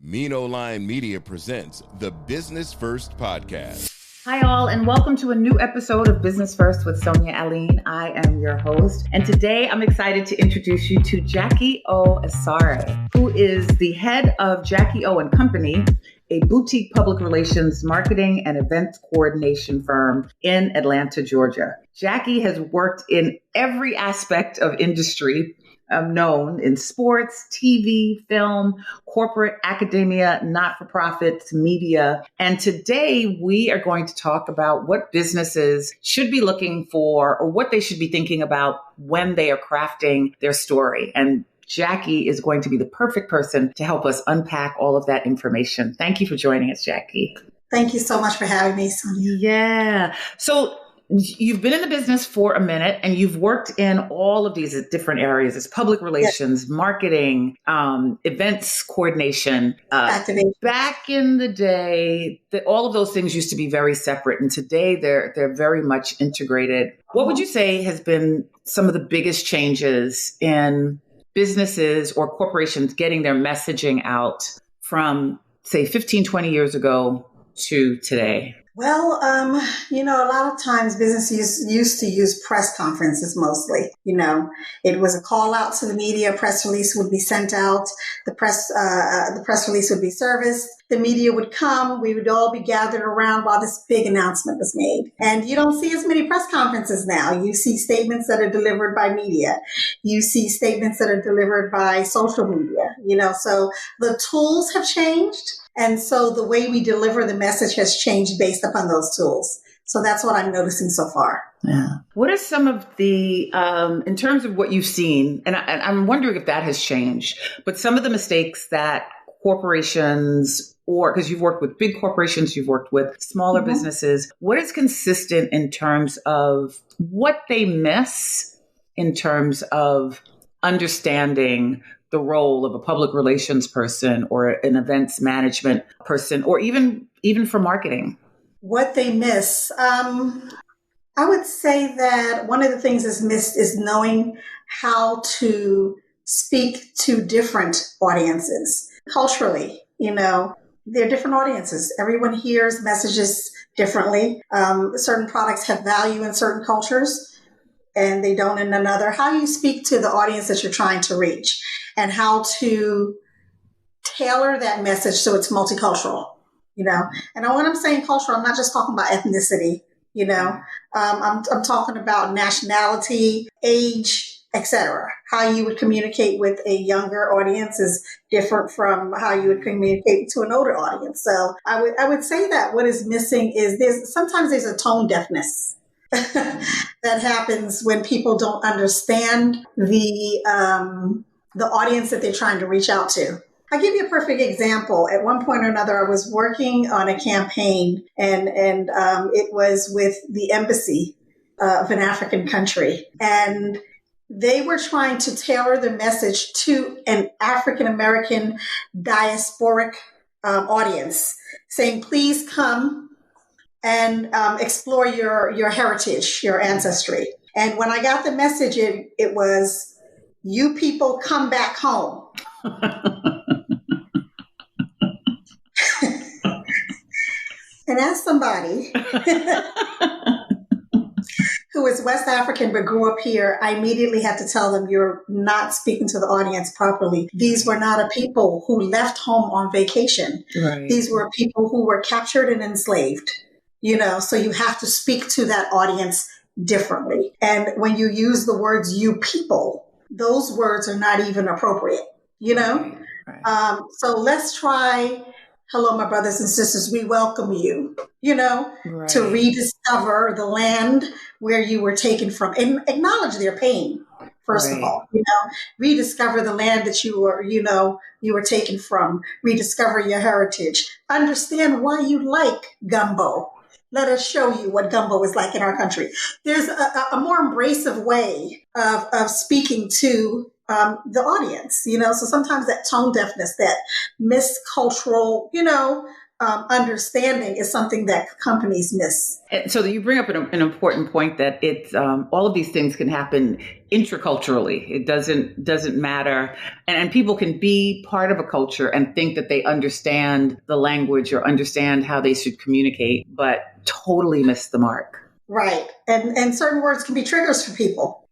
Mino Line Media presents the Business First Podcast. Hi, all, and welcome to a new episode of Business First with Sonia Aline. I am your host, and today I'm excited to introduce you to Jackie O. Asare, who is the head of Jackie O & Company, a boutique public relations marketing and events coordination firm in Atlanta, Georgia. Jackie has worked in every aspect of industry known in sports, TV, film, corporate, academia, not-for-profits, media. And today we are going to talk about what businesses should be looking for or what they should be thinking about when they are crafting their story. And Jackie is going to be the perfect person to help us unpack all of that information. Thank you for joining us, Jackie. Thank you so much for having me, Sonia. Yeah. So you've been in the business for a minute and you've worked in all of these different areas. It's public relations, yes, marketing, events coordination. Activation. Back in the day, all of those things used to be very separate. And today they're very much integrated. What would you say has been some of the biggest changes in businesses or corporations getting their messaging out from, say, 15, 20 years ago to today? Well, a lot of times businesses used to use press conferences mostly. It was a call out to the media. Press release would be sent out. The press release would be serviced. The media would come. We would all be gathered around while this big announcement was made. And you don't see as many press conferences now. You see statements that are delivered by media. You see statements that are delivered by social media. So the tools have changed. And so the way we deliver the message has changed based upon those tools. So that's what I'm noticing so far. Yeah. What are some of the, in terms of what you've seen, and I'm wondering if that has changed, but some of the mistakes that corporations, or because you've worked with big corporations, you've worked with smaller businesses, what is consistent in terms of what they miss in terms of understanding the role of a public relations person or an events management person, or even for marketing? What they miss. I would say that one of the things that's missed is knowing how to speak to different audiences. Culturally, they're different audiences. Everyone hears messages differently. Certain products have value in certain cultures and they don't in another. How do you speak to the audience that you're trying to reach? And how to tailor that message so it's multicultural, And when I'm saying cultural, I'm not just talking about ethnicity, I'm talking about nationality, age, etc. How you would communicate with a younger audience is different from how you would communicate to an older audience. So I would say that what is missing is sometimes there's a tone deafness that happens when people don't understand the audience that they're trying to reach out to. I'll give you a perfect example. At one point or another, I was working on a campaign and it was with the embassy of an African country. And they were trying to tailor the message to an African-American diasporic audience, saying, please come and explore your heritage, your ancestry. And when I got the message, it was, you people come back home. And as somebody who is West African but grew up here, I immediately had to tell them, you're not speaking to the audience properly. These were not a people who left home on vacation. Right. These were people who were captured and enslaved, so you have to speak to that audience differently. And when you use the words you people, those words are not even appropriate, Right. So let's try, hello, my brothers and sisters, we welcome you, Right. to rediscover the land where you were taken from and acknowledge their pain, first Right. of all, rediscover the land that you were taken from, rediscover your heritage, understand why you like gumbo. Let us show you what gumbo is like in our country. There's a more embracive way of speaking to the audience, so sometimes that tone deafness, that miscultural, understanding is something that companies miss. And so you bring up an important point that it's all of these things can happen intraculturally. It doesn't matter, and people can be part of a culture and think that they understand the language or understand how they should communicate, but totally miss the mark. Right, and certain words can be triggers for people.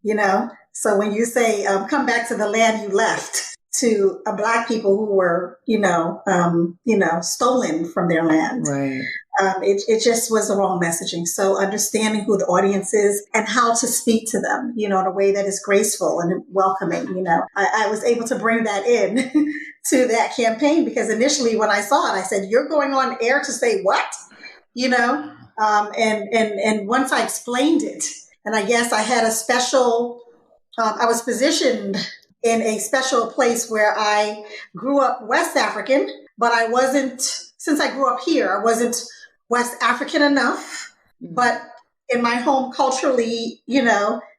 So when you say "come back to the land you left," to Black people who were, stolen from their land. Right. It just was the wrong messaging. So understanding who the audience is and how to speak to them, in a way that is graceful and welcoming. I was able to bring that in to that campaign because initially when I saw it, I said, "You're going on air to say what?" And once I explained it, and I guess I had a special, I was positioned in a special place where I grew up West African, but I wasn't, since I grew up here, I wasn't West African enough, but in my home culturally,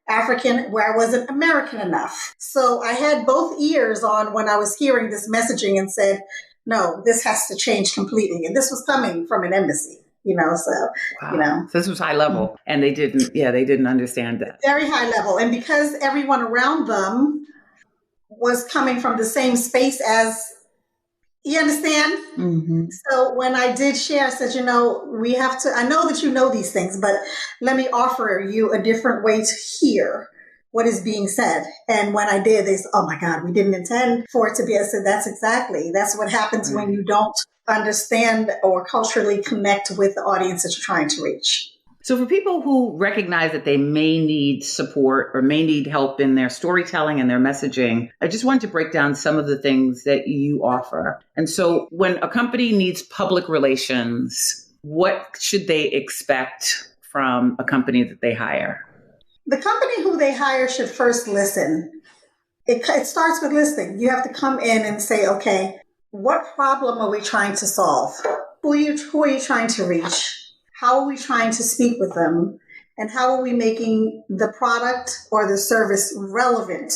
African, where I wasn't American enough. So I had both ears on when I was hearing this messaging and said, no, this has to change completely. And this was coming from an embassy. Wow. So this was high level and they didn't understand that. Very high level. And because everyone around them was coming from the same space as, you understand? Mm-hmm. So when I did share, I said, we have to, I know that you know these things, but let me offer you a different way to hear what is being said. And when I did, they said, oh my God, we didn't intend for it to be. I said, that's what happens when you don't understand or culturally connect with the audience that you're trying to reach. So for people who recognize that they may need support or may need help in their storytelling and their messaging, I just wanted to break down some of the things that you offer. And so when a company needs public relations, what should they expect from a company that they hire? The company who they hire should first listen. It starts with listening. You have to come in and say, okay, what problem are we trying to solve? Who are you trying to reach? How are we trying to speak with them? And how are we making the product or the service relevant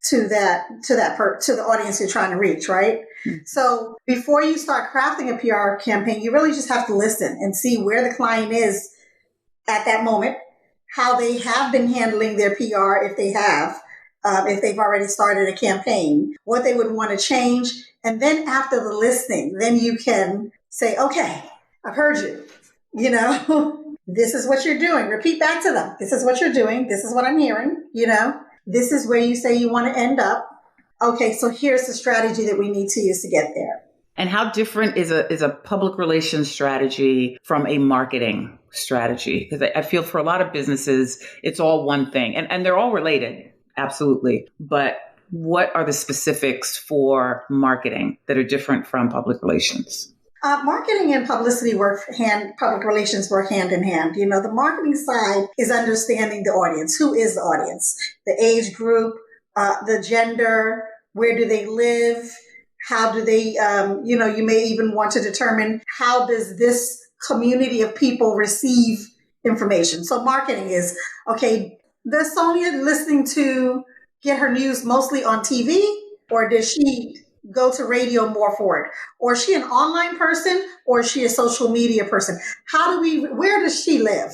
to the audience you're trying to reach, right? Mm-hmm. So before you start crafting a PR campaign, you really just have to listen and see where the client is at that moment, how they have been handling their PR if they have, if they've already started a campaign, what they would want to change. And then after the listening, then you can say, okay, I've heard you. This is what you're doing. Repeat back to them. This is what you're doing. This is what I'm hearing. This is where you say you want to end up. Okay, so here's the strategy that we need to use to get there. And how different is a public relations strategy from a marketing strategy? Because I feel for a lot of businesses, it's all one thing. And they're all related, absolutely. But what are the specifics for marketing that are different from public relations? Marketing and public relations work hand in hand. The marketing side is understanding the audience. Who is the audience? The age group, the gender, where do they live? How do they, you may even want to determine how does this community of people receive information. So marketing is, okay, does Sonia get her news mostly on TV, or does she go to radio more for it? Or is she an online person, or is she a social media person? Where does she live?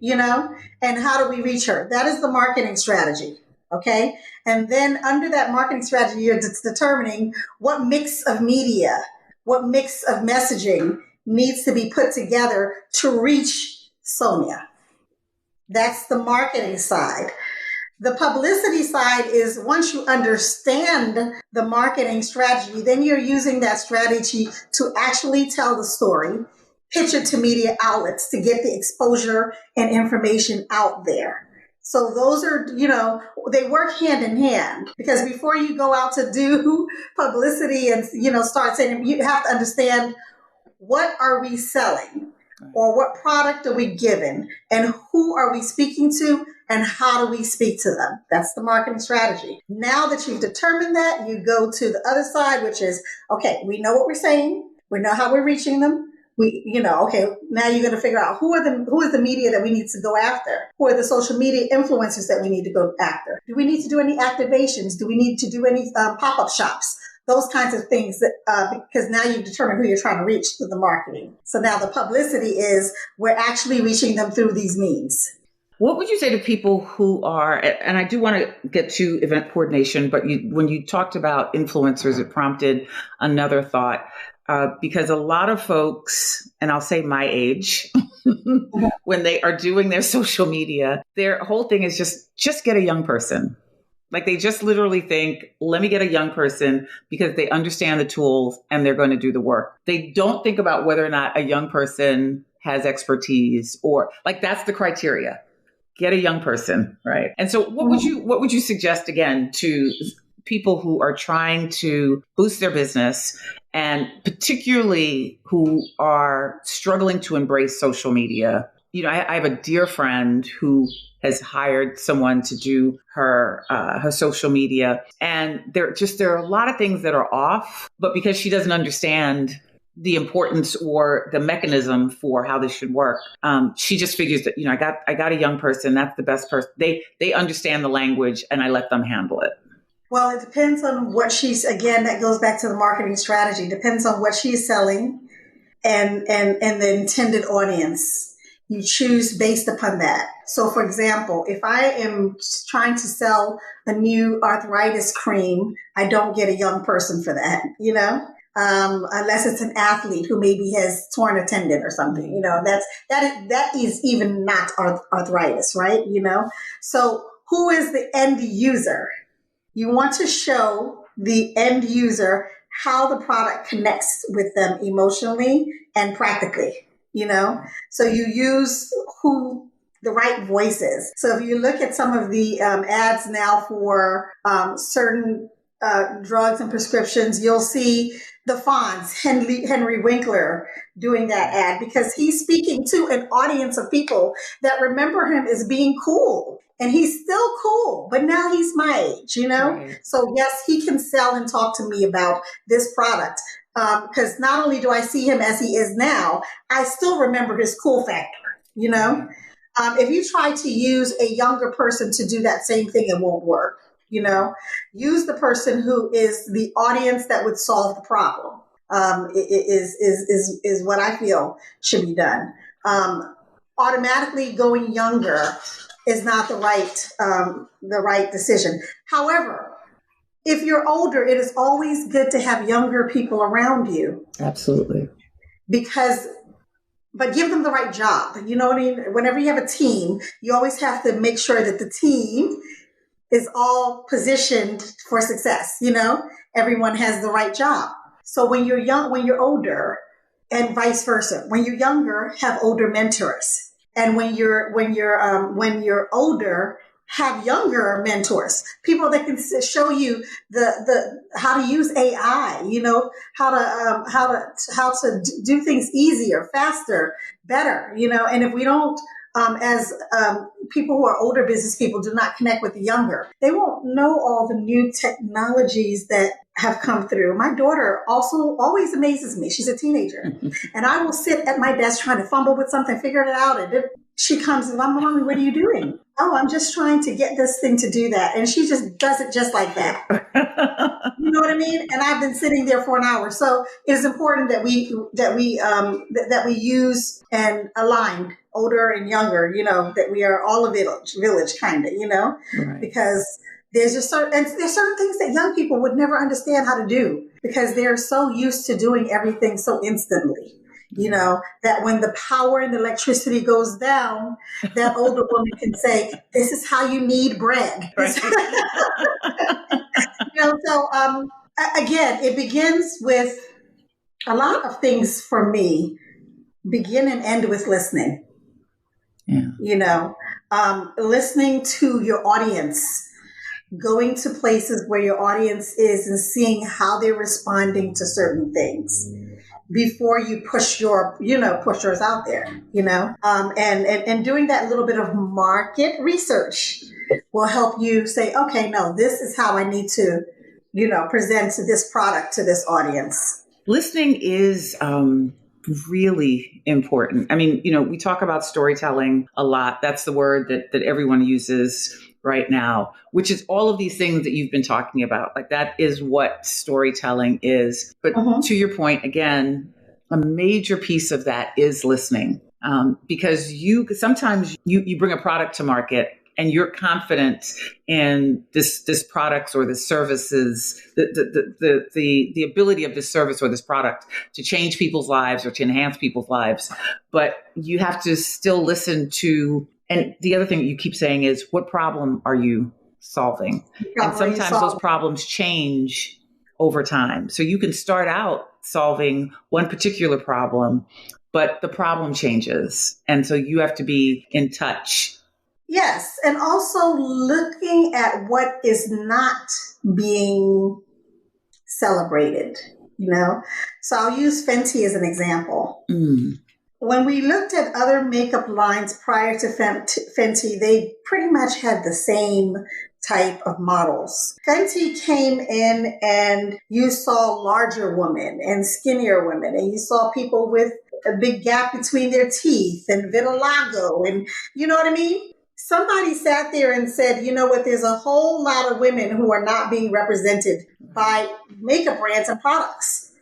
And how do we reach her? That is the marketing strategy. Okay. And then under that marketing strategy, you're determining what mix of media, what mix of messaging needs to be put together to reach Sonia. That's the marketing side. The publicity side is once you understand the marketing strategy, then you're using that strategy to actually tell the story, pitch it to media outlets to get the exposure and information out there. So those are, they work hand in hand, because before you go out to do publicity and, start saying, you have to understand, what are we selling, or what product are we giving, and who are we speaking to, and how do we speak to them? That's the marketing strategy. Now that you've determined that, you go to the other side, which is, okay, we know what we're saying. We know how we're reaching them. Okay, now you're going to figure out who is the media that we need to go after? Who are the social media influencers that we need to go after? Do we need to do any activations? Do we need to do any pop-up shops? those kinds of things that, because now you've determined who you're trying to reach through the marketing. So now the publicity is we're actually reaching them through these means. What would you say to people who are, and I do want to get to event coordination, but when you talked about influencers, it prompted another thought, because a lot of folks, and I'll say my age, when they are doing their social media, their whole thing is just get a young person. Like they just literally think, let me get a young person because they understand the tools and they're going to do the work. They don't think about whether or not a young person has expertise or like that's the criteria. Get a young person, right? And so what would you suggest again to people who are trying to boost their business and particularly who are struggling to embrace social media? You know, I have a dear friend who has hired someone to do her social media. And there are a lot of things that are off, but because she doesn't understand the importance or the mechanism for how this should work, she just figures that, you know, I got a young person. That's the best person. They understand the language and I let them handle it. Well, it depends on what again, that goes back to the marketing strategy, depends on what she's selling and the intended audience. You choose based upon that. So, for example, if I am trying to sell a new arthritis cream, I don't get a young person for that, you know, unless it's an athlete who maybe has torn a tendon or something, you know, that is even not arthritis, right? You know, so who is the end user? You want to show the end user how the product connects with them emotionally and practically. You know, so you use the right voices. So if you look at some of the ads now for certain drugs and prescriptions, you'll see the Fonz, Henry Winkler doing that ad because he's speaking to an audience of people that remember him as being cool. And he's still cool, but now he's my age, you know? Right. So yes, he can sell and talk to me about this product. Because not only do I see him as he is now, I still remember his cool factor, you know? If you try to use a younger person to do that same thing, it won't work, you know? Use the person who is the audience that would solve the problem, is what I feel should be done. Automatically going younger is not the right decision. However, if you're older, it is always good to have younger people around you. Absolutely. But give them the right job. You know what I mean? Whenever you have a team, you always have to make sure that the team is all positioned for success. You know, everyone has the right job. So when you're young, when you're older, and vice versa, when you're younger, have older mentors. And when you're older, have younger mentors, people that can show you the how to use AI, you know, how to do things easier, faster, better, you know. And if we don't, as people who are older business people do not connect with the younger, they won't know all the new technologies that have come through. My daughter also always amazes me. She's a teenager, and I will sit at my desk trying to fumble with something, figure it out, and she comes and, Mommy, what are you doing? Oh, I'm just trying to get this thing to do that. And she just does it just like that. You know what I mean? And I've been sitting there for an hour. So it is important that we use and align older and younger, you know, that we are all a village kind of, you know, right. Because there's certain things that young people would never understand how to do because they're so used to doing everything so instantly. You know, that when the power and the electricity goes down, that older woman can say, this is how you knead bread. Right. You know, so again, it begins with a lot of things for me begin and end with listening. Yeah. You know, listening to your audience, going to places where your audience is and seeing how they're responding to certain things. Before you push yours out there, you know, and doing that little bit of market research will help you say, okay, no, this is how I need to, you know, present to this product to this audience. Listening is really important. I mean, you know, we talk about storytelling a lot. That's the word that everyone uses. right now, which is all of these things that you've been talking about. Like that is what storytelling is. But to your point, again, a major piece of that is listening. Because sometimes you bring a product to market and you're confident in this product or this services, the ability of this service or this product to change people's lives or to enhance people's lives. But you have to still listen to, and the other thing that you keep saying is, what problem are you solving? And sometimes those problems change over time. So you can start out solving one particular problem, but the problem changes. And so you have to be in touch. Yes. And also looking at what is not being celebrated, So I'll use Fenty as an example. When we looked at other makeup lines prior to Fenty, they pretty much had the same type of models. Fenty came in and you saw larger women and skinnier women, and you saw people with a big gap between their teeth and vitiligo, and you know what I mean? Somebody sat there and said, you know what, there's a whole lot of women who are not being represented by makeup brands and products.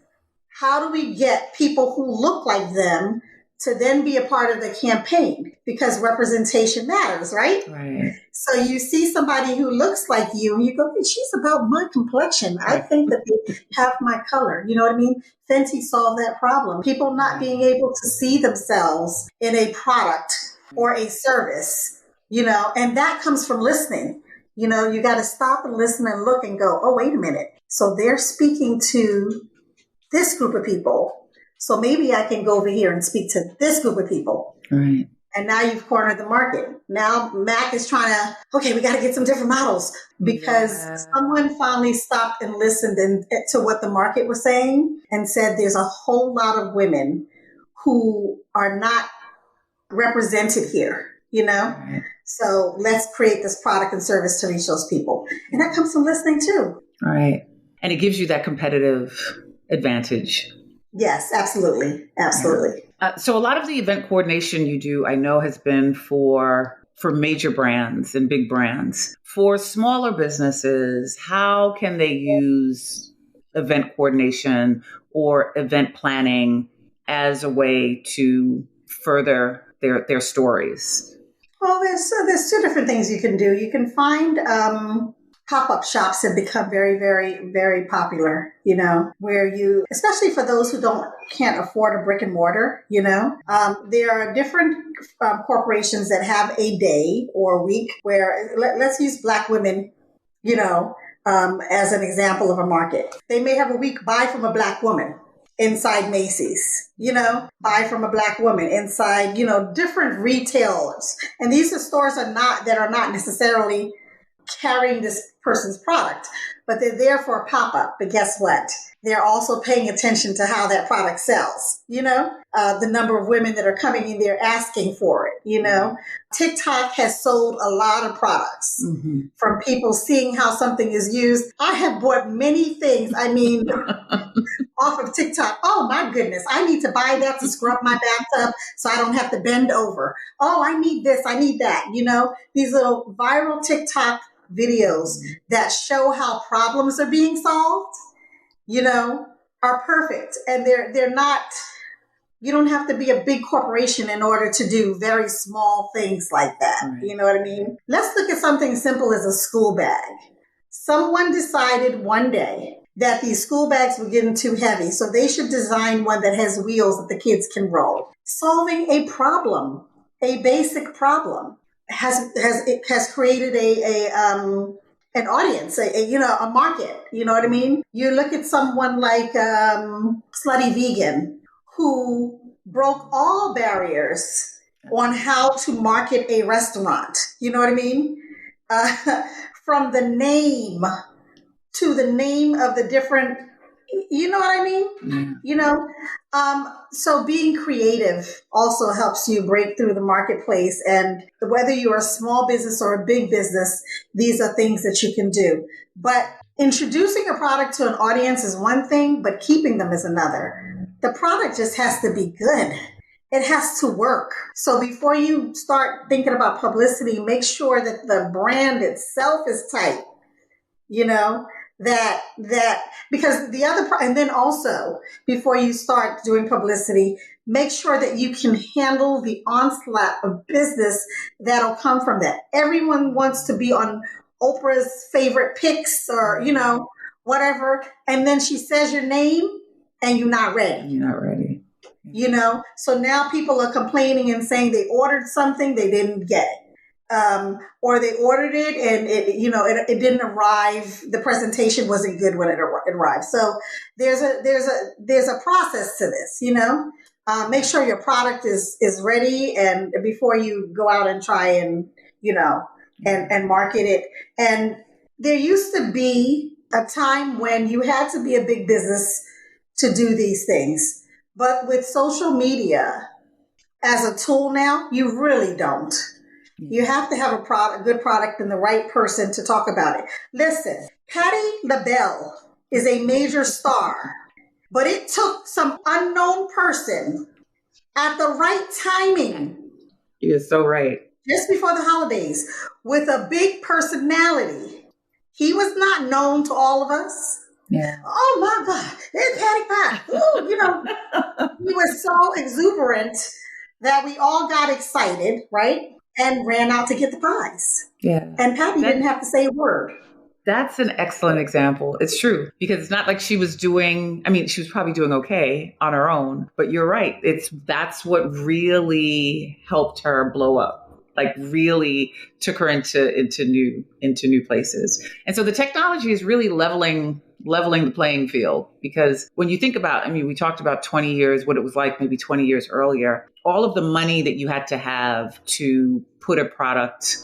How do we get people who look like them to then be a part of the campaign? Because representation matters, right? Right. So you see somebody who looks like you and you go, hey, she's about my complexion. I think that they have my color. You know what I mean? Fenty solved that problem. People not being able to see themselves in a product or a service, and that comes from listening. You got to stop and listen and look and go, oh, wait a minute. So they're speaking to this group of people. So maybe I can go over here and speak to this group of people. Right. And now you've cornered the market. Now Mac is trying to, okay, we got to get some different models because someone finally stopped and listened to what the market was saying and said there's a whole lot of women who are not represented here, Right. So let's create this product and service to reach those people. And that comes from listening too. Right. And it gives you that competitive advantage. Yes, absolutely. Absolutely. So a lot of the event coordination you do, I know, has been for major brands and big brands. For smaller businesses, how can they use event coordination or event planning as a way to further their stories? Well, there's two different things you can do. You can find pop-up shops have become very, very, very popular, where you, especially for those who can't afford a brick and mortar, there are different corporations that have a day or a week where, let's use Black women, as an example of a market. They may have a week, buy from a Black woman inside Macy's, buy from a Black woman inside, different retailers. And these are stores that are not necessarily carrying this person's product, but they're there for a pop-up. But guess what? They're also paying attention to how that product sells, the number of women that are coming in there asking for it, TikTok has sold a lot of products from people seeing how something is used. I have bought many things, off of TikTok. Oh my goodness, I need to buy that to scrub my bathtub so I don't have to bend over. Oh, I need this, I need that. These little viral TikTok videos that show how problems are being solved, are perfect. And they're not, you don't have to be a big corporation in order to do very small things like that. Right. You know what I mean? Let's look at something simple as a school bag. Someone decided one day that these school bags were getting too heavy, so they should design one that has wheels that the kids can roll. Solving a problem, a basic problem, has created an audience, a market. You know what I mean? You look at someone like Slutty Vegan, who broke all barriers on how to market a restaurant. You know what I mean? From the name to the name of the different, you know what I mean? Yeah. So being creative also helps you break through the marketplace. And whether you're a small business or a big business, these are things that you can do. But introducing a product to an audience is one thing, but keeping them is another. The product just has to be good. it has to work. So before you start thinking about publicity, make sure that the brand itself is tight, you know, that because the other, and then also before you start doing publicity, make sure that you can handle the onslaught of business that'll come from that. Everyone wants to be on Oprah's favorite picks or, you know, whatever. And then she says your name and you're not ready. You're not ready. You know, so now people are complaining and saying they ordered something, they didn't get it. Or they ordered it and it didn't arrive. The presentation wasn't good when it arrived. So there's a process to this, you know. Make sure your product is ready and before you go out and try and, you know, and market it. And there used to be a time when you had to be a big business to do these things. But with social media as a tool now, you really don't. You have to have a good product and the right person to talk about it. Listen, Patti LaBelle is a major star, but it took some unknown person at the right timing. You're so right. Just before the holidays, with a big personality. He was not known to all of us. Yeah. Oh my God, it's Patty Pie. Ooh, you know, he was so exuberant that we all got excited, right? And ran out to get the pies. Yeah. And Patty didn't have to say a word. That's an excellent example. It's true because it's not like she was doing, I mean, she was probably doing okay on her own, but you're right. That's what really helped her blow up. Like really took her into new places. And so the technology is really leveling the playing field because when you think about, I mean, we talked about 20 years, what it was like maybe 20 years earlier, all of the money that you had to have to put a product.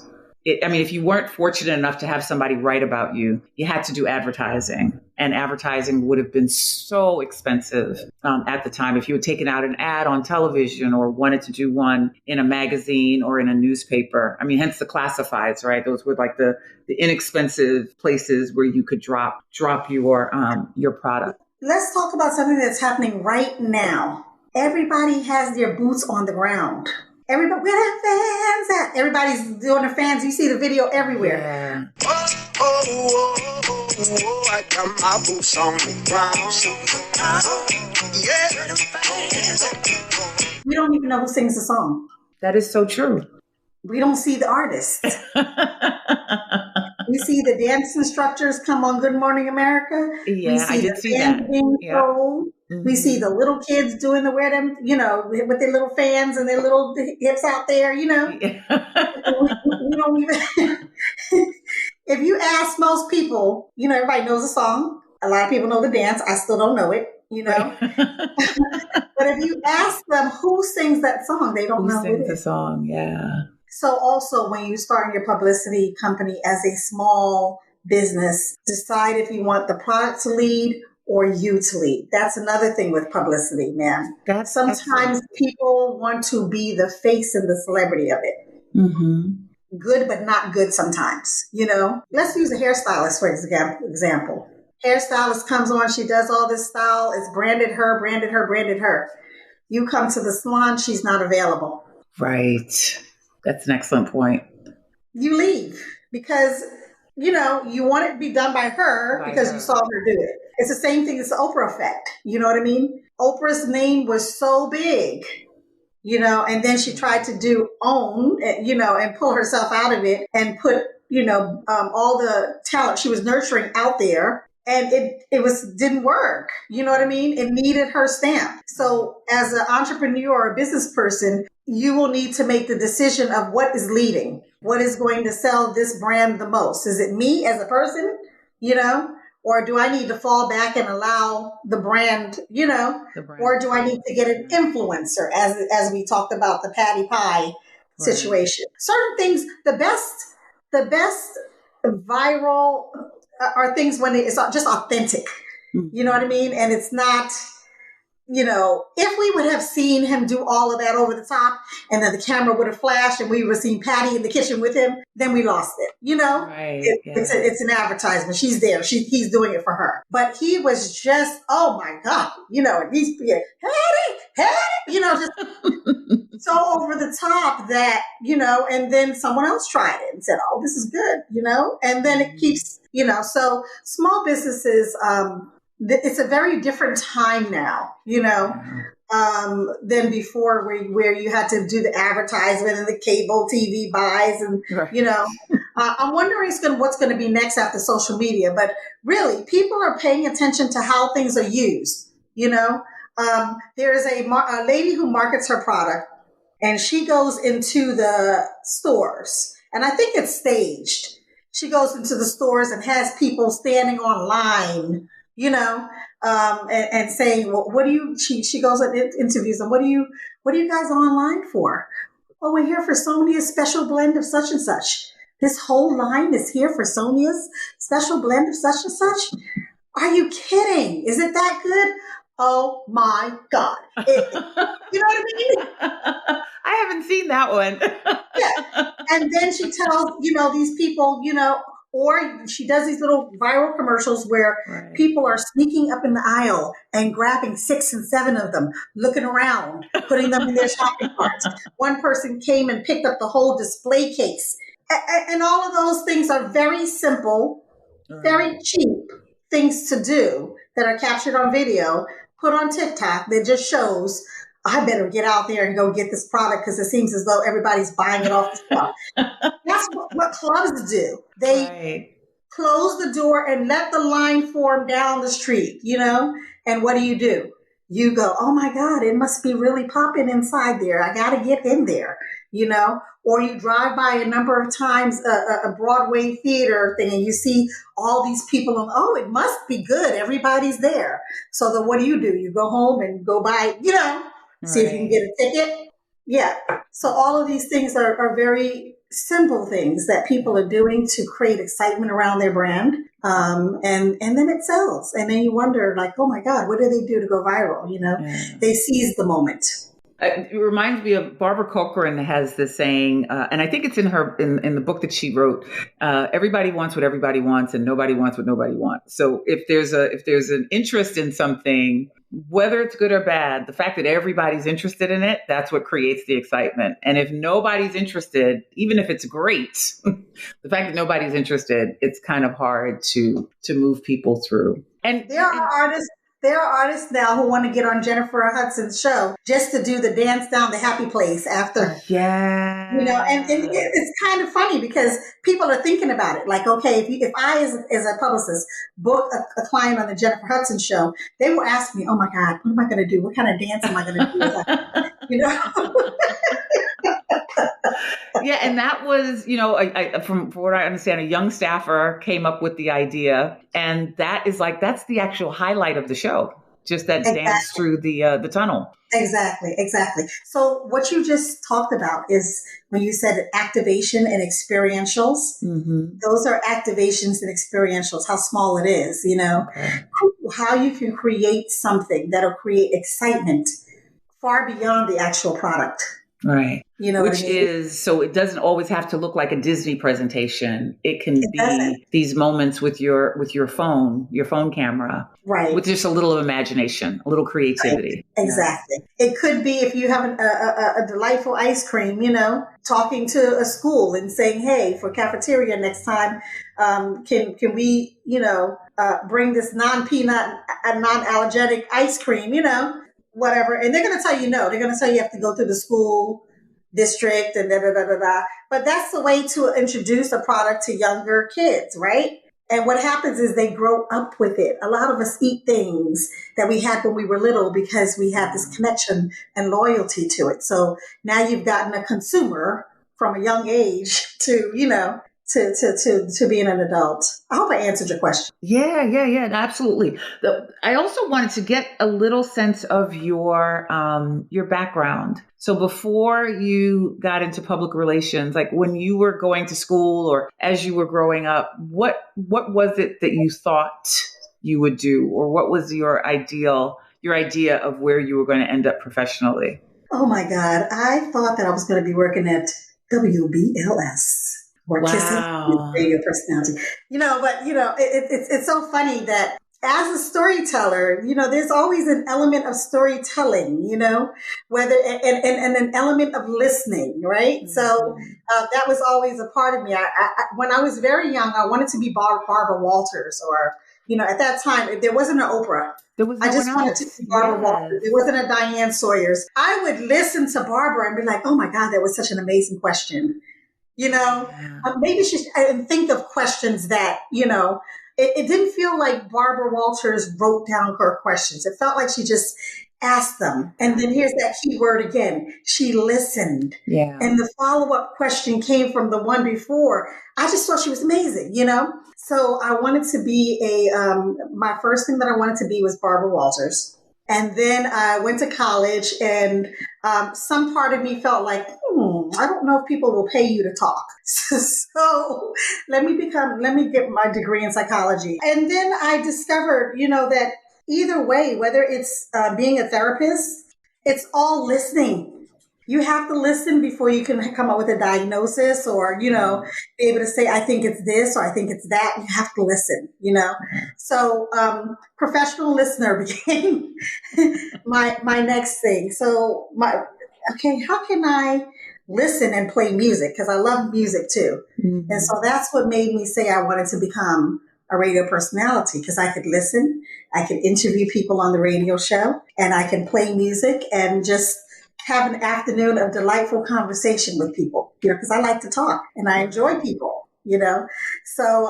If you weren't fortunate enough to have somebody write about you, you had to do advertising. And advertising would have been so expensive at the time. If you had taken out an ad on television or wanted to do one in a magazine or in a newspaper, I mean, hence the classifieds, right? Those were like the inexpensive places where you could drop your product. Let's talk about something that's happening right now. Everybody has their boots on the ground. Everybody, where the fans at? Everybody's doing the fans. You see the video everywhere. Yeah. I got my boots on the ground. We don't even know who sings the song. That is so true. We don't see the artists. We see the dance instructors come on Good Morning America. Yeah, I did see that. Yeah. Mm-hmm. We see the little kids doing the wear them, you know, with their little fans and their little hips out there, you know. Yeah. we don't even. If you ask most people, you know, everybody knows the song. A lot of people know the dance. I still don't know it, you know. But if you ask them who sings that song, they don't know who sings the song. Yeah. So also when you start your publicity company as a small business, decide if you want the product to lead or you to lead. That's another thing with publicity, man. Sometimes excellent. People want to be the face and the celebrity of it. Mm-hmm. Good, but not good sometimes, you know. Let's use a hairstylist, for example. Hairstylist comes on, she does all this style. It's branded her. You come to the salon, she's not available. Right. That's an excellent point. You leave because, you know, you want it to be done by her because you saw her do it. It's the same thing as the Oprah effect. You know what I mean? Oprah's name was so big, you know, and then she tried to own, you know, and pull herself out of it and put, you know, all the talent she was nurturing out there. And it didn't work. You know what I mean? It needed her stamp. So as an entrepreneur or a business person, you will need to make the decision of what is leading, what is going to sell this brand the most. Is it me as a person, you know, or do I need to fall back and allow the brand, you know, or do I need to get an influencer as we talked about the Patty Pie situation? Certain things, the best viral are things when it's just authentic. You know what I mean? And it's not, you know, if we would have seen him do all of that over the top and then the camera would have flashed and we would have seen Patty in the kitchen with him, then we lost it. You know, it's an advertisement. She's there. He's doing it for her. But he was just, oh my God, you know, and he's Patty, hey, just so over the top that, and then someone else tried it and said, oh, this is good, and then it keeps, so small businesses, it's a very different time now, than before where you had to do the advertisement and the cable TV buys and, I'm wondering what's going to be next after social media, but really people are paying attention to how things are used, there is a lady who markets her product and she goes into the stores and I think it's staged. She goes into the stores and has people standing online, and saying, well, she goes and interviews them. What are you guys online for? Oh, we're here for Sonia's special blend of such and such. This whole line is here for Sonia's special blend of such and such. Are you kidding? Is it that good? Oh my God. You know what I mean? I haven't seen that one. Yeah. And then she tells, these people, or she does these little viral commercials where people are sneaking up in the aisle and grabbing 6 and 7 of them, looking around, putting them in their shopping carts. One person came and picked up the whole display case. And all of those things are very simple, very cheap things to do that are captured on video, put on TikTok that just shows, I better get out there and go get this product because it seems as though everybody's buying it off the shelf. That's what clubs do. They close the door and let the line form down the street, And what do? You go, oh my God, it must be really popping inside there. I got to get in there, Or you drive by a number of times a Broadway theater thing and you see all these people and, oh, it must be good. Everybody's there. So then what do? You go home and go buy, see if you can get a ticket. Yeah. So all of these things are very simple things that people are doing to create excitement around their brand. And then it sells. And then you wonder like, oh my God, what do they do to go viral? They seize the moment. It reminds me of Barbara Corcoran has this saying, and I think it's in the book that she wrote. Everybody wants what everybody wants, and nobody wants what nobody wants. So if there's an interest in something, whether it's good or bad, the fact that everybody's interested in it, that's what creates the excitement. And if nobody's interested, even if it's great, the fact that nobody's interested, it's kind of hard to move people through. And there are artists now who want to get on Jennifer Hudson's show just to do the dance down the happy place after. Yeah. And it's kind of funny because people are thinking about it. Like, okay, if I, as a publicist, book a client on the Jennifer Hudson show, they will ask me, oh my God, what am I going to do? What kind of dance am I going to do? Yeah, and that was, from what I understand, a young staffer came up with the idea, and that's the actual highlight of the show, just that dance through the tunnel. Exactly. So what you just talked about is when you said activation and experientials. Mm-hmm. Those are activations and experientials. How small it is, how you can create something that'll create excitement far beyond the actual product. Right. Which is, so it doesn't always have to look like a Disney presentation. It can be these moments with your phone camera. Right. With just a little imagination, a little creativity. Right. Exactly. Yeah. It could be if you have a delightful ice cream, talking to a school and saying, hey, for cafeteria next time, can we, bring this non-peanut, non-allergenic ice cream, whatever. And they're going to tell you no. They're going to tell you have to go through the school district and da-da-da-da-da. But that's the way to introduce a product to younger kids, right? And what happens is they grow up with it. A lot of us eat things that we had when we were little because we have this connection and loyalty to it. So now you've gotten a consumer from a young age to, to being an adult. I hope I answered your question. Yeah, absolutely. I also wanted to get a little sense of your background. So before you got into public relations, like when you were going to school or as you were growing up, what was it that you thought you would do, or what was your idea of where you were going to end up professionally? Oh my God, I thought that I was going to be working at WBLS. Or wow. radio personality, but it's so funny that as a storyteller, there's always an element of storytelling, whether and an element of listening, right? Mm-hmm. So that was always a part of me. When I was very young, I wanted to be Barbara Walters, or at that time there wasn't an Oprah. I just wanted to be Barbara Walters. There wasn't a Diane Sawyer's. I would listen to Barbara and be like, "Oh my God, that was such an amazing question." Maybe and think of questions that It didn't feel like Barbara Walters wrote down her questions. It felt like she just asked them. And then here's that key word again. She listened. Yeah. And the follow-up question came from the one before. I just thought she was amazing, So I wanted to be my first thing that I wanted to be was Barbara Walters. And then I went to college, and some part of me felt like, I don't know if people will pay you to talk. So let me get my degree in psychology. And then I discovered, that either way, whether it's being a therapist, it's all listening. You have to listen before you can come up with a diagnosis, or, be able to say, I think it's this, or I think it's that. You have to listen, So professional listener became my next thing. So how can I listen and play music? Because I love music too. Mm-hmm. And so that's what made me say I wanted to become a radio personality, because I could listen, I could interview people on the radio show, and I can play music and just have an afternoon of delightful conversation with people, because I like to talk and I enjoy people, So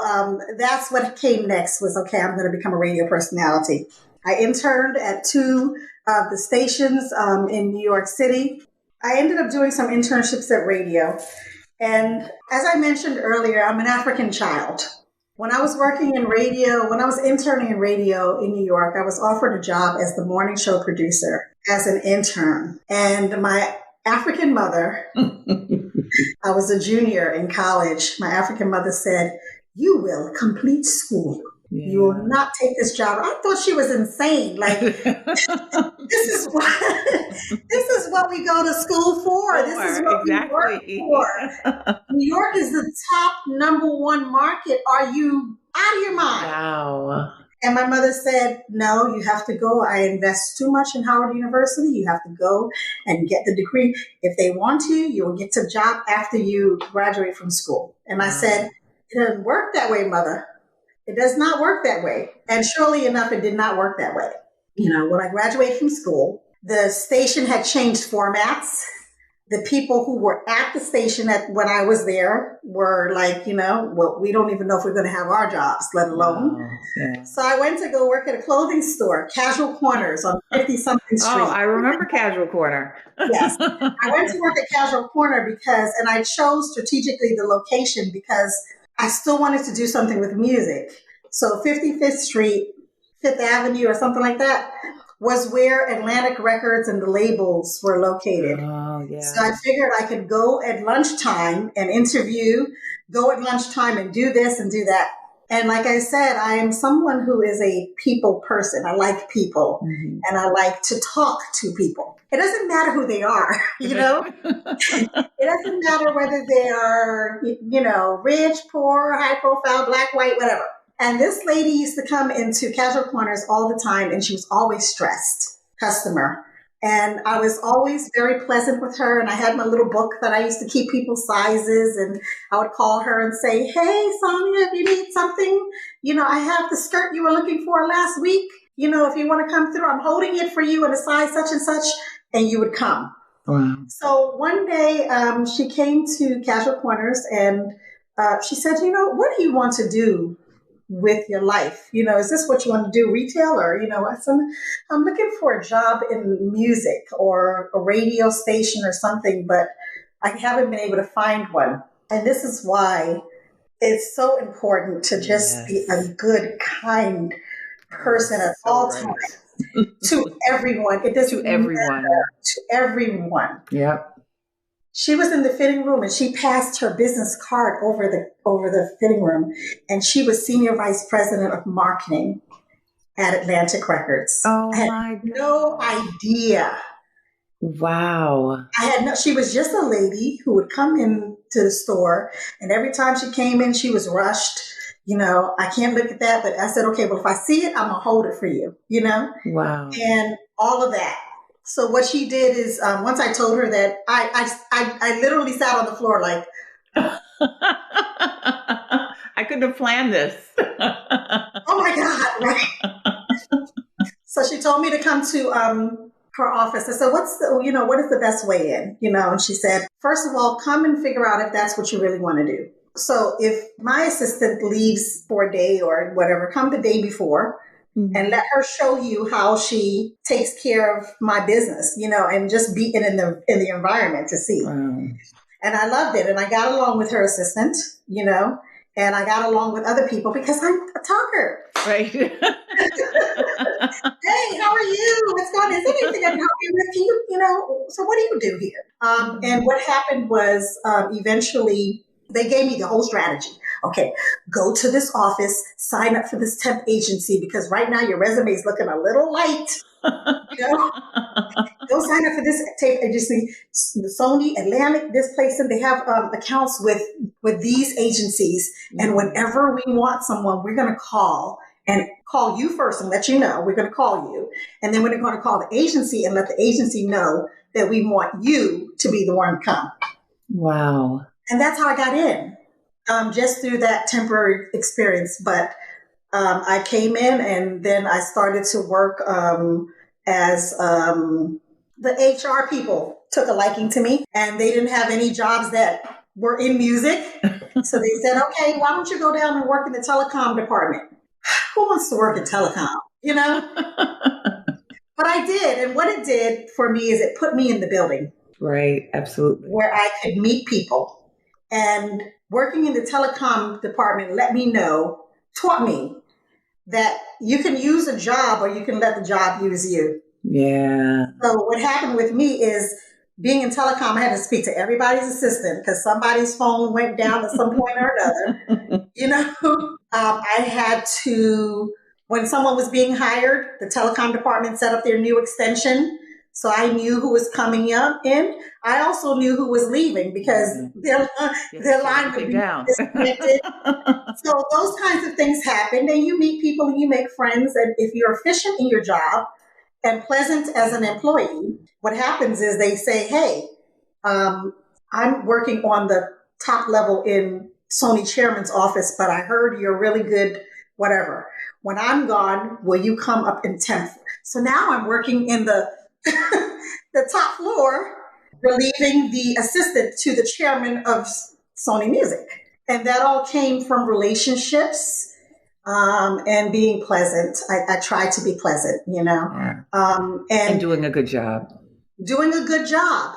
that's what came next was, okay, I'm going to become a radio personality. I interned at 2 of the stations in New York City. I ended up doing some internships at radio. And as I mentioned earlier, I'm an African child. When I was interning in radio in New York, I was offered a job as the morning show producer as an intern. And my African mother, I was a junior in college. My African mother said, "You will complete school. Yeah. You will not take this job." I thought she was insane. Like, this is what we go to school for. This is what we work for. New York is the top #1 market. Are you out of your mind? Wow. And my mother said, "No, you have to go. I invest too much in Howard University. You have to go and get the degree. If they want you will get a job after you graduate from school." And I said, "It doesn't work that way, Mother. It does not work that way." And surely enough, it did not work that way. When I graduated from school, the station had changed formats. The people who were at the station when I was there were like, well, we don't even know if we're going to have our jobs, let alone. Oh, yeah. So I went to go work at a clothing store, Casual Corners on 50-something Street. Oh, I remember Casual Corner. Yes. I went to work at Casual Corner and I chose strategically the location because I still wanted to do something with music. So 55th Street, 5th Avenue or something like that was where Atlantic Records and the labels were located. Oh, yeah. So I figured I could go at lunchtime and interview, go at lunchtime and do this and do that. And like I said, I am someone who is a people person. I like people, mm-hmm. and I like to talk to people. It doesn't matter who they are, It doesn't matter whether they are, rich, poor, high profile, black, white, whatever. And this lady used to come into Casual Corners all the time, and she was always stressed customer. And I was always very pleasant with her. And I had my little book that I used to keep people's sizes. And I would call her and say, "Hey, Sonia, if you need something, I have the skirt you were looking for last week. If you want to come through, I'm holding it for you in a size such and such." And you would come. Wow. So one day she came to Casual Corners and she said, "What do you want to do with your life? Is this what you want to do, retail, or, I said, I'm looking for a job in music or a radio station or something, but I haven't been able to find one." And this is why it's so important to just be a good, kind person at all times to everyone. It doesn't matter, to everyone. Yep. She was in the fitting room and she passed her business card over the fitting room, and she was senior vice president of marketing at Atlantic Records. Oh, I had no idea. Wow. She was just a lady who would come in to the store, and every time she came in, she was rushed. I can't look at that. But I said, okay, well, if I see it, I'm going to hold it for you, Wow. and all of that. So what she did is, once I told her that, I literally sat on the floor like, I couldn't have planned this. oh my God, right? So she told me to come to her office. I said, what is the best way in? And she said, first of all, come and figure out if that's what you really want to do. So if my assistant leaves for a day or whatever, come the day before and let her show you how she takes care of my business, and just be in the environment to see. Wow. And I loved it. And I got along with her assistant, and I got along with other people because I'm a talker. Right. Hey, how are you? What's going on? Is there anything I can help you with? So what do you do here? And what happened was eventually they gave me the whole strategy. Okay, go to this office, sign up for this temp agency because right now your resume is looking a little light. Go sign up for this tape agency, Sony, Atlantic, this place, and they have accounts with these agencies. And whenever we want someone, we're going to call you first and let you know. We're going to call you. And then we're going to call the agency and let the agency know that we want you to be the one to come. Wow. And that's how I got in, just through that temporary experience. But I came in and then I started to work as the HR people took a liking to me, and they didn't have any jobs that were in music. So they said, okay, why don't you go down and work in the telecom department? Who wants to work in telecom? But I did. And what it did for me is it put me in the building. Right. Absolutely. Where I could meet people. And working in the telecom department taught me that you can use a job or you can let the job use you. Yeah. So what happened with me is being in telecom, I had to speak to everybody's assistant because somebody's phone went down at some point or another. I had to, when someone was being hired, the telecom department set up their new extension. So I knew who was coming up in. I also knew who was leaving because their line would be disconnected. So those kinds of things happen. And you meet people and you make friends. And if you're efficient in your job and pleasant as an employee, what happens is they say, hey, I'm working on the top level in Sony chairman's office, but I heard you're really good, whatever. When I'm gone, will you come up in temp? So now I'm working in the top floor, relieving the assistant to the chairman of Sony Music. And that all came from relationships and being pleasant. I tried to be pleasant, and doing a good job. Doing a good job.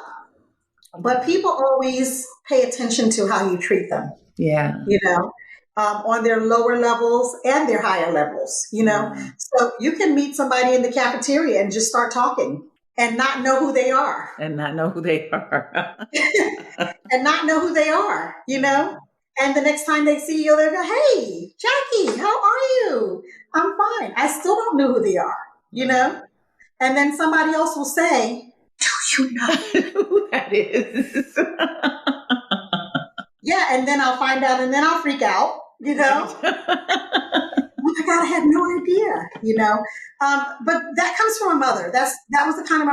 But people always pay attention to how you treat them. Yeah. On their lower levels and their higher levels, So you can meet somebody in the cafeteria and just start talking and not know who they are. And not know who they are. And the next time they see you, they'll go, hey, Jackie, how are you? I'm fine. I still don't know who they are, And then somebody else will say, do you know who that is? Yeah, and then I'll find out and then I'll freak out, Oh my God, I had no idea, But that comes from my mother. That was the kind of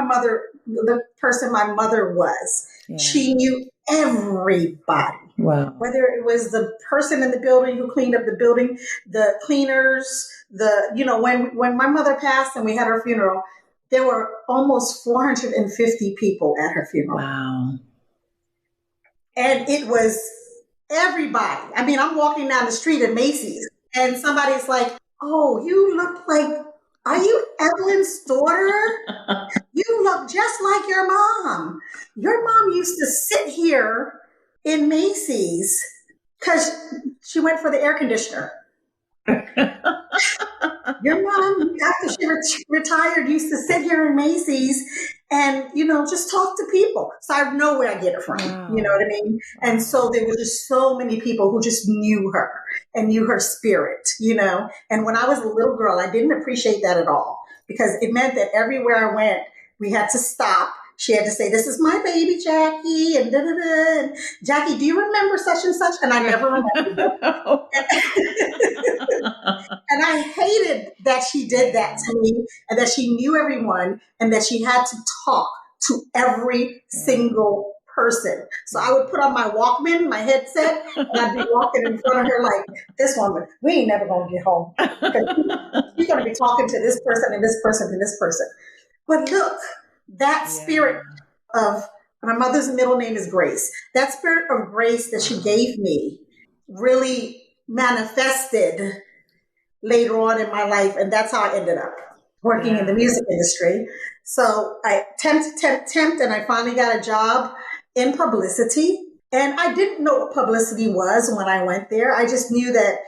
the person my mother was. Yeah. She knew everybody. Wow. Whether it was the person in the building who cleaned up the building, the cleaners, when my mother passed and we had her funeral, there were almost 450 people at her funeral. Wow. And it was everybody. I mean, I'm walking down the street at Macy's and somebody's like, oh, you look like, are you Evelyn's daughter? You look just like your mom. Your mom used to sit here in Macy's because she went for the air conditioner. Your mom, after she retired, used to sit here in Macy's and, just talk to people. So I know where I get it from. Wow. You know what I mean? And so there were just so many people who just knew her and knew her spirit, And when I was a little girl, I didn't appreciate that at all because it meant that everywhere I went, we had to stop she had to say, "This is my baby, Jackie," and da da da. And, "Jackie, do you remember such and such?" And I never remembered And I hated that she did that to me, and that she knew everyone, and that she had to talk to every single person. So I would put on my Walkman, my headset, and I'd be walking in front of her like, "This woman, we ain't never gonna get home. She's gonna be talking to this person and this person and this person." But look, that spirit of, my mother's middle name is Grace. That spirit of grace that she gave me really manifested later on in my life. And that's how I ended up working in the music industry. So I tempt, and I finally got a job in publicity. And I didn't know what publicity was when I went there. I just knew that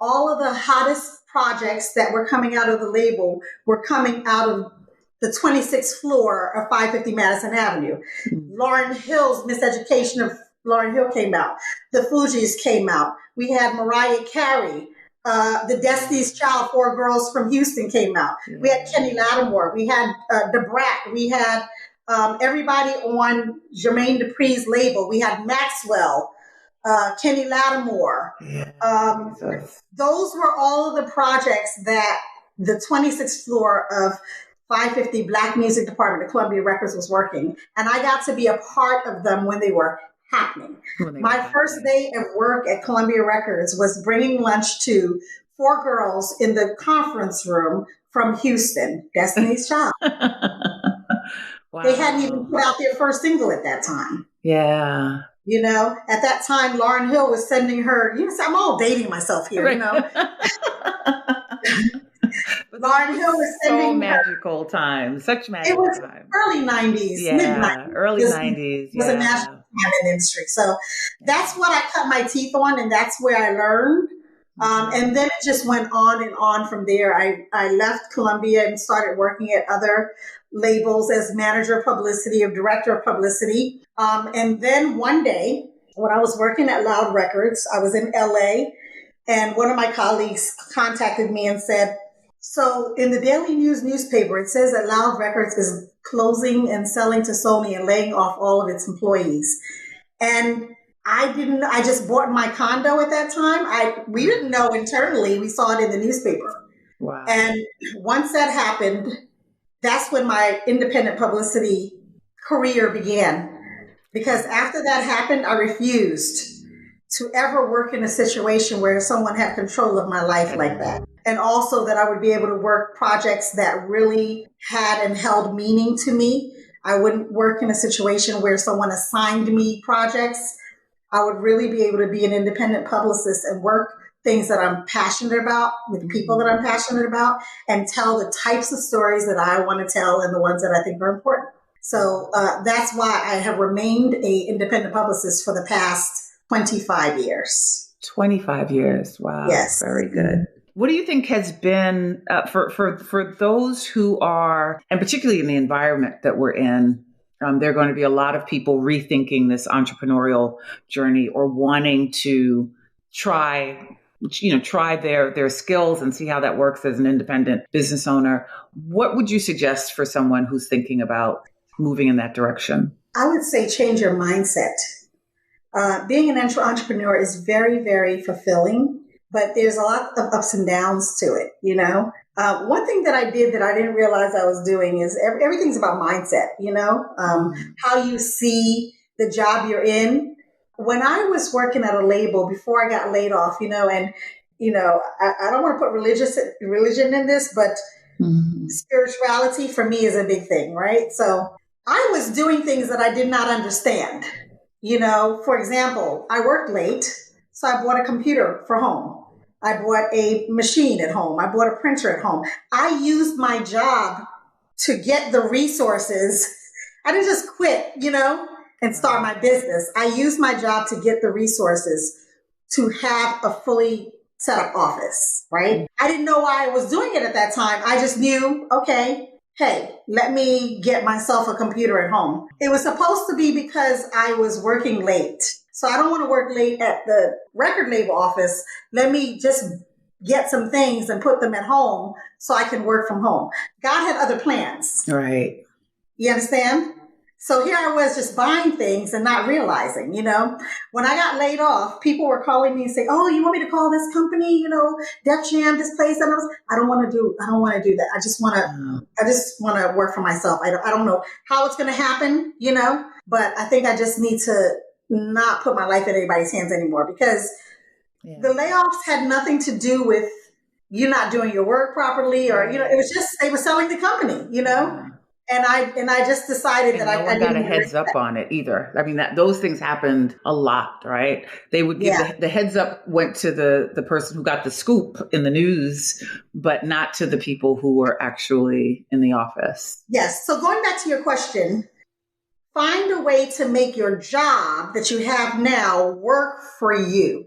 all of the hottest projects that were coming out of the label were coming out of the 26th floor of 550 Madison Avenue. Lauryn Hill's Miseducation of Lauryn Hill came out. The Fugees came out. We had Mariah Carey. The Destiny's Child, 4 Girls from Houston came out. We had Kenny Lattimore. We had Da Brat. We had everybody on Jermaine Dupri's label. We had Maxwell, Kenny Lattimore. Those were all of the projects that the 26th floor of 550 Black Music Department of Columbia Records was working. And I got to be a part of them when they were happening. My first day of work at Columbia Records was bringing lunch to 4 girls in the conference room from Houston, Destiny's Child. Wow. They hadn't even put out their first single at that time. Yeah. You know, at that time, Lauryn Hill was sending her, I'm all dating myself here, you know. Lauryn Hill was sending so magical times, such magical times. It was early 90s, mid-90s. Early 90s. It was a national time in the industry. So that's what I cut my teeth on, and that's where I learned. And then it just went on and on from there. I left Columbia and started working at other labels as manager of publicity or director of publicity. And then one day, when I was working at Loud Records, I was in LA, and one of my colleagues contacted me and said, "So in the Daily News newspaper, it says that Loud Records is closing and selling to Sony and laying off all of its employees." And I just bought my condo at that time. We didn't know internally. We saw it in the newspaper. Wow. And once that happened, that's when my independent publicity career began. Because after that happened, I refused to ever work in a situation where someone had control of my life like that. And also that I would be able to work projects that really had and held meaning to me. I wouldn't work in a situation where someone assigned me projects. I would really be able to be an independent publicist and work things that I'm passionate about with people that I'm passionate about and tell the types of stories that I want to tell and the ones that I think are important. So that's why I have remained an independent publicist for the past 25 years. 25 years. Wow. Yes. Very good. What do you think has been for those who are, and particularly in the environment that we're in, there are going to be a lot of people rethinking this entrepreneurial journey or wanting to try their skills and see how that works as an independent business owner. What would you suggest for someone who's thinking about moving in that direction? I would say change your mindset. Being an entrepreneur is very, very fulfilling, but there's a lot of ups and downs to it, you know? One thing that I did that I didn't realize I was doing is everything's about mindset, you know? How you see the job you're in. When I was working at a label before I got laid off, you know, and, you know, I don't want to put religion in this, but spirituality for me is a big thing, right? So I was doing things that I did not understand. You know, for example, I worked late, so I bought a computer for home. I bought a machine at home. I bought a printer at home. I used my job to get the resources. I didn't just quit, you know, and start my business. I used my job to get the resources to have a fully set up office, right? I didn't know why I was doing it at that time. I just knew, okay, hey, let me get myself a computer at home. It was supposed to be because I was working late. So I don't want to work late at the record label office. Let me just get some things and put them at home so I can work from home. God had other plans. Right. You understand? So here I was just buying things and not realizing, when I got laid off, people were calling me and saying, "Oh, you want me to call this company, Def Jam, this place?" And I don't want to do that. I just want to work for myself. I don't know how it's going to happen, but I think I just need to not put my life in anybody's hands anymore, because the layoffs had nothing to do with you not doing your work properly, or, it was just, they were selling the company, And I just decided that no one I got didn't a heads up on it either. I mean, those things happened a lot, right? They would give the heads up went to the person who got the scoop in the news, but not to the people who were actually in the office. Yes. So going back to your question, find a way to make your job that you have now work for you.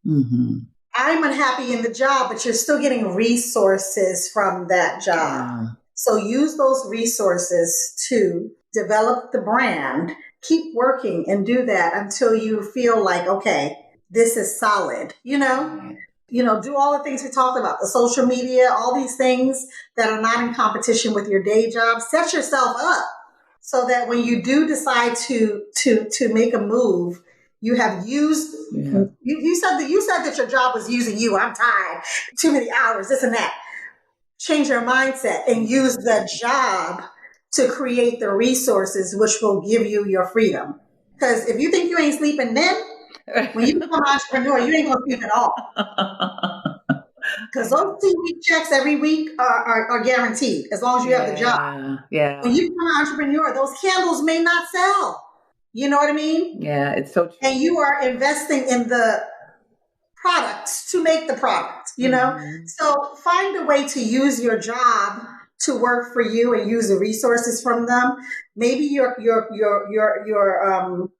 Mm-hmm. I'm unhappy in the job, but you're still getting resources from that job. Yeah. So use those resources to develop the brand, keep working and do that until you feel like, okay, this is solid, do all the things we talked about, the social media, all these things that are not in competition with your day job. Set yourself up so that when you do decide to make a move, you have used, you said that your job was using you. I'm tired, too many hours, this and that. Change your mindset and use the job to create the resources which will give you your freedom. Because if you think you ain't sleeping then, when you become an entrepreneur, you ain't going to sleep at all. Because those 2-week checks every week are guaranteed as long as you have the job. Yeah. When you become an entrepreneur, those candles may not sell. You know what I mean? Yeah, it's so true. And you are investing in the products to make the product, Mm-hmm. So find a way to use your job to work for you and use the resources from them. Maybe your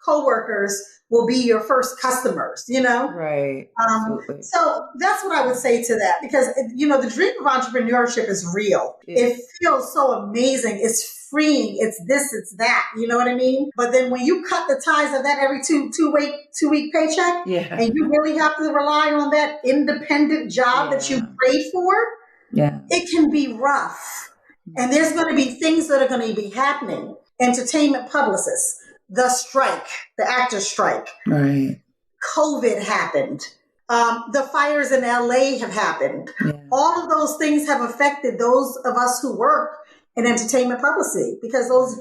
coworkers will be your first customers, Right. So that's what I would say to that, because the dream of entrepreneurship is real. It feels so amazing. It's freeing. It's this, it's that. You know what I mean? But then when you cut the ties of that every two-week paycheck, and you really have to rely on that independent job that you prayed for, it can be rough. And there's going to be things that are going to be happening. Entertainment publicists, the strike, the actors' strike. Right. COVID happened. The fires in LA have happened. Yeah. All of those things have affected those of us who work in entertainment publicity, because those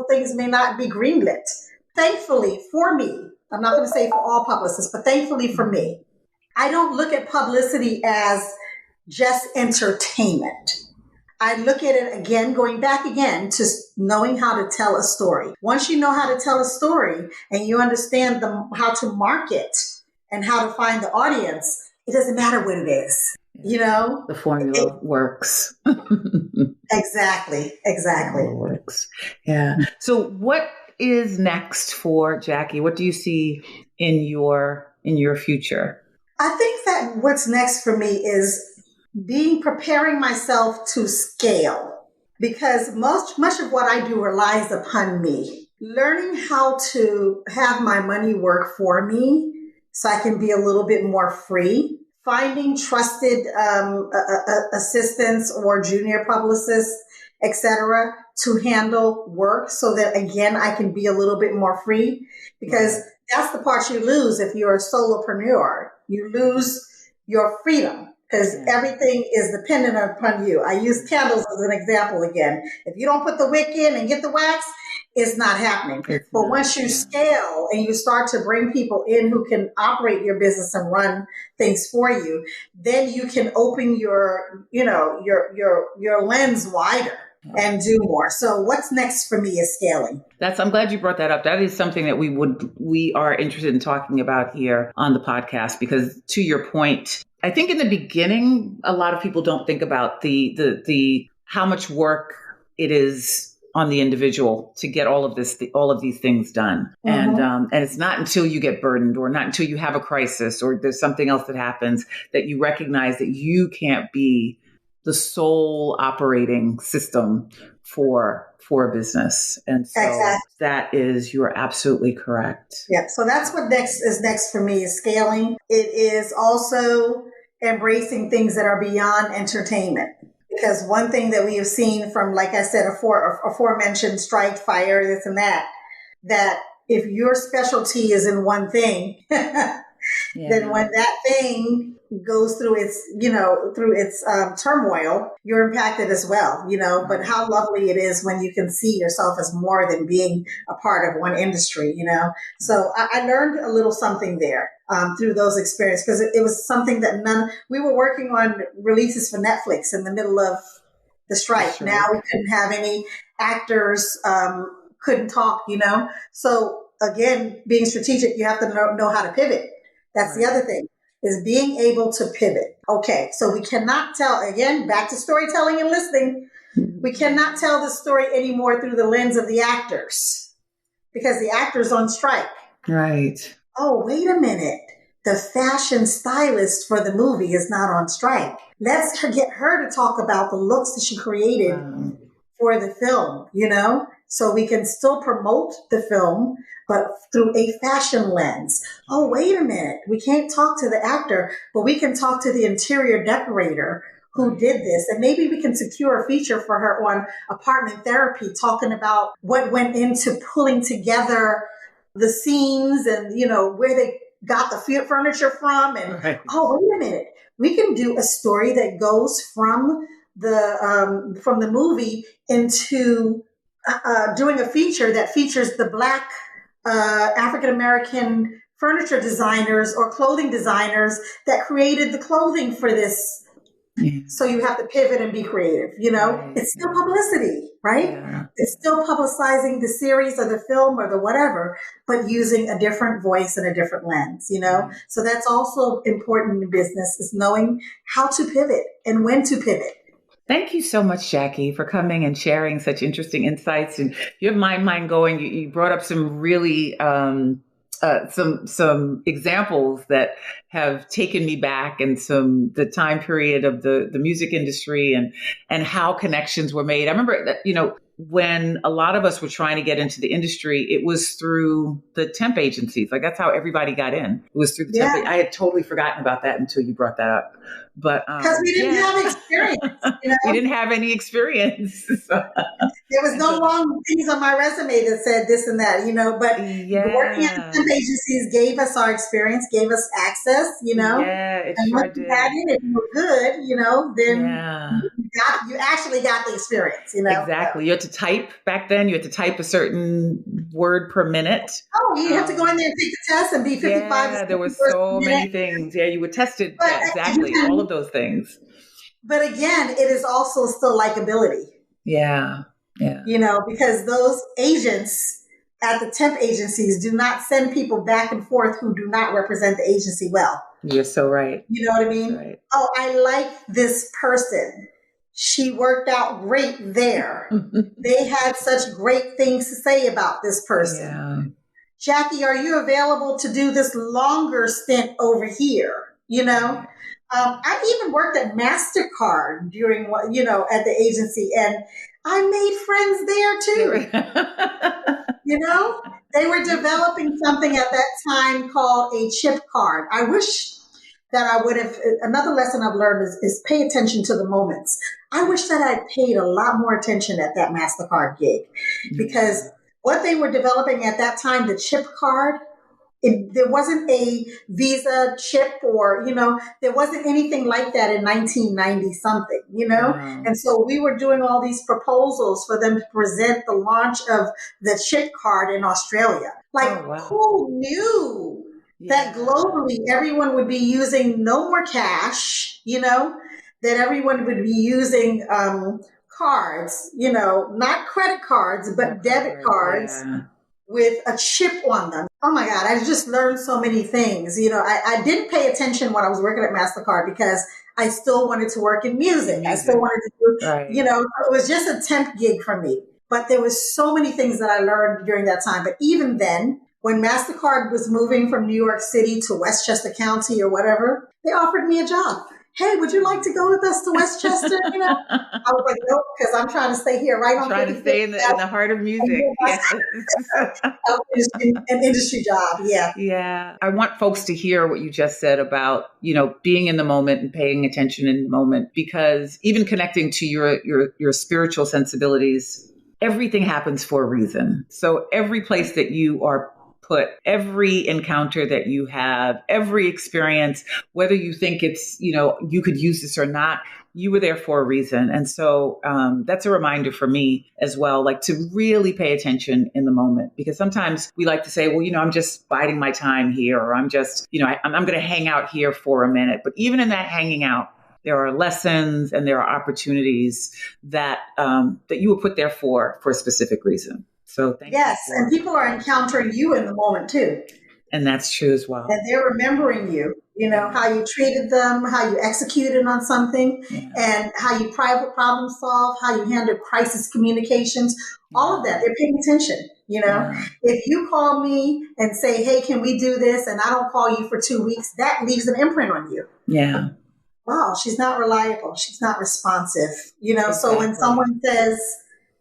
things may not be greenlit. Thankfully for me, I'm not going to say for all publicists, but thankfully for me, I don't look at publicity as just entertainment. I look at it again, going back again to knowing how to tell a story. Once you know how to tell a story and you understand how to market and how to find the audience, it doesn't matter what it is. The formula works. Exactly. It works. Yeah. So what is next for Jackie? What do you see in your future? I think that what's next for me is preparing myself to scale, because much of what I do relies upon me. Learning how to have my money work for me so I can be a little bit more free. Finding trusted assistants or junior publicists, etc., to handle work so that, again, I can be a little bit more free, because that's the part you lose if you're a solopreneur. You lose your freedom because everything is dependent upon you. I use candles as an example again. If you don't put the wick in and get the wax, it's not happening. But once you scale and you start to bring people in who can operate your business and run things for you, then you can open your lens wider and do more. So what's next for me is scaling. I'm glad you brought that up. That is something that we are interested in talking about here on the podcast, because to your point, I think in the beginning, a lot of people don't think about the how much work it is on the individual to get all of these things done. Mm-hmm. And it's not until you get burdened, or not until you have a crisis, or there's something else that happens, that you recognize that you can't be the sole operating system for a business. And so you're absolutely correct. Yeah. So that's what next for me is scaling. It is also embracing things that are beyond entertainment. Because one thing that we have seen from, like I said, aforementioned strike, fire, this and that if your specialty is in one thing, then when that thing goes through its turmoil, you're impacted as well, but how lovely it is when you can see yourself as more than being a part of one industry, So I learned a little something there through those experiences, because it was something that we were working on releases for Netflix in the middle of the strike. Sure. Now we couldn't have any actors, couldn't talk, So again, being strategic, you have to know how to pivot. That's the other thing, is being able to pivot. Okay, so we cannot tell, again, back to storytelling and listening, we cannot tell the story anymore through the lens of the actors, because the actor's on strike. Right. Oh, wait a minute. The fashion stylist for the movie is not on strike. Let's get her to talk about the looks that she created for the film, so we can still promote the film, but through a fashion lens. Oh, wait a minute. We can't talk to the actor, but we can talk to the interior decorator who did this. And maybe we can secure a feature for her on Apartment Therapy, talking about what went into pulling together the scenes and, where they got the furniture from. And, oh, wait a minute. We can do a story that goes from the movie into doing a feature that features the Black African-American furniture designers or clothing designers that created the clothing for this. So you have to pivot and be creative, It's still publicity, right? Yeah. It's still publicizing the series or the film or the whatever, but using a different voice and a different lens, So that's also important in business, is knowing how to pivot and when to pivot. Thank you so much, Jackie, for coming and sharing such interesting insights. And you have my mind going. You brought up some really some examples that have taken me back, and the time period of the music industry and how connections were made. I remember that, when a lot of us were trying to get into the industry, it was through the temp agencies. Like, that's how everybody got in. It was through the temp. I had totally forgotten about that until you brought that up. But because we didn't have experience, we didn't have any experience. There was no long things on my resume that said this and that, But working at the temp agencies gave us our experience, gave us access, Yeah, it and sure once did. you had it and you were good, then you actually got the experience, Exactly. You had to type back then. You had to type a certain word per minute. Oh, you have to go in there and take the test and be 55. Yeah, there were so many things. Yeah, you would test it. But exactly. All of those things. But again, it is also still likability. Yeah. Yeah. Because those agents at the temp agencies do not send people back and forth who do not represent the agency well. You're so right. You know what I mean? Right. Oh, I like this person. She worked out great there. They had such great things to say about this person. Yeah. Jackie, are you available to do this longer stint over here? I even worked at MasterCard during, at the agency, and I made friends there too. They were developing something at that time called a chip card. I wish that I would have, another lesson I've learned is pay attention to the moments. I wish that I'd paid a lot more attention at that MasterCard gig, because what they were developing at that time, the chip card, there wasn't a Visa chip or, there wasn't anything like that in 1990 something, And so we were doing all these proposals for them to present the launch of the chip card in Australia. Who knew that globally everyone would be using no more cash, that everyone would be using cards, not credit cards, but debit cards with a chip on them. Oh my God, I just learned so many things. I didn't pay attention when I was working at MasterCard because I still wanted to work in music. I still wanted to do, it was just a temp gig for me. But there was so many things that I learned during that time. But even then, when MasterCard was moving from New York City to Westchester County or whatever, they offered me a job. hey, would you like to go with us to Westchester? I was like, nope, because I'm trying to stay here, right on. Trying to stay in the heart of music. Yes. An industry job. Yeah. Yeah. I want folks to hear what you just said about, being in the moment and paying attention in the moment, because even connecting to your spiritual sensibilities, everything happens for a reason. So every place that you are put, every encounter that you have, every experience, whether you think it's, you could use this or not, you were there for a reason. And so that's a reminder for me as well, like to really pay attention in the moment, because sometimes we like to say, well, I'm just biding my time here, or I'm just, I'm going to hang out here for a minute. But even in that hanging out, there are lessons and there are opportunities that that you were put there for a specific reason. So thank you. Yes, and people are encountering you in the moment too. And that's true as well. And they're remembering you, how you treated them, how you executed on something, and how you problem solve, how you handle crisis communications, all of that. They're paying attention. If you call me and say, hey, can we do this? And I don't call you for 2 weeks, that leaves an imprint on you. Yeah. Wow, she's not reliable. She's not responsive. Exactly. So when someone says,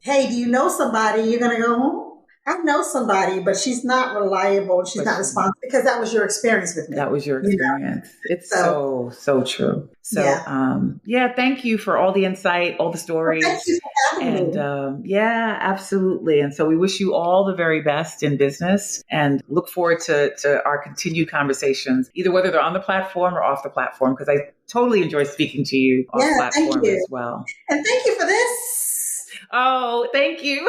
hey, do you know somebody? You're going to go, I know somebody, but she's not reliable. She's not responsive, because that was your experience with me. That was your experience. It's so true. So, thank you for all the insight, all the stories. Well, thank you for having me. Absolutely. And so we wish you all the very best in business and look forward to our continued conversations, either whether they're on the platform or off the platform, because I totally enjoy speaking to you off the platform as well. And thank you for this. Oh, thank you.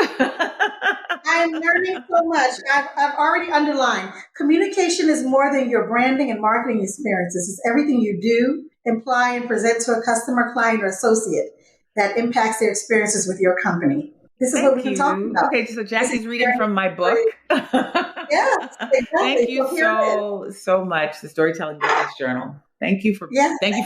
I'm learning so much. I've already underlined communication is more than your branding and marketing experiences. It's everything you do, imply, and present to a customer, client, or associate that impacts their experiences with your company. This is what we've been talking about. Okay, so Jackie's reading from my book. Yes, exactly. Thank you so much. The Storytelling Business Journal. Thank you for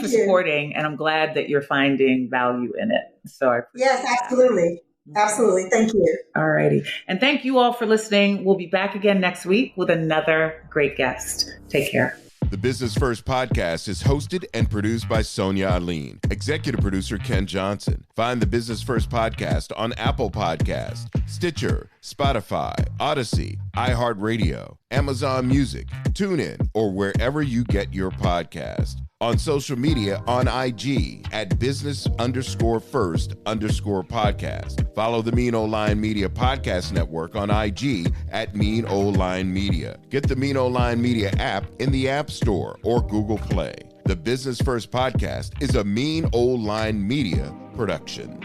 supporting, and I'm glad that you're finding value in it. So I appreciate absolutely. That. Absolutely. Thank you. All righty. And thank you all for listening. We'll be back again next week with another great guest. Take care. The Business First podcast is hosted and produced by Sonia Aline. Executive producer Ken Johnson. Find the Business First podcast on Apple Podcast, Stitcher, Spotify, Odyssey, iHeartRadio, Amazon Music, TuneIn, or wherever you get your podcast. On social media on IG at business_first_podcast. Follow the Mean Old Line Media Podcast Network on IG at Mean Old Line Media. Get the Mean Old Line Media app in the App Store or Google Play. The Business First podcast is a Mean Old Line Media production.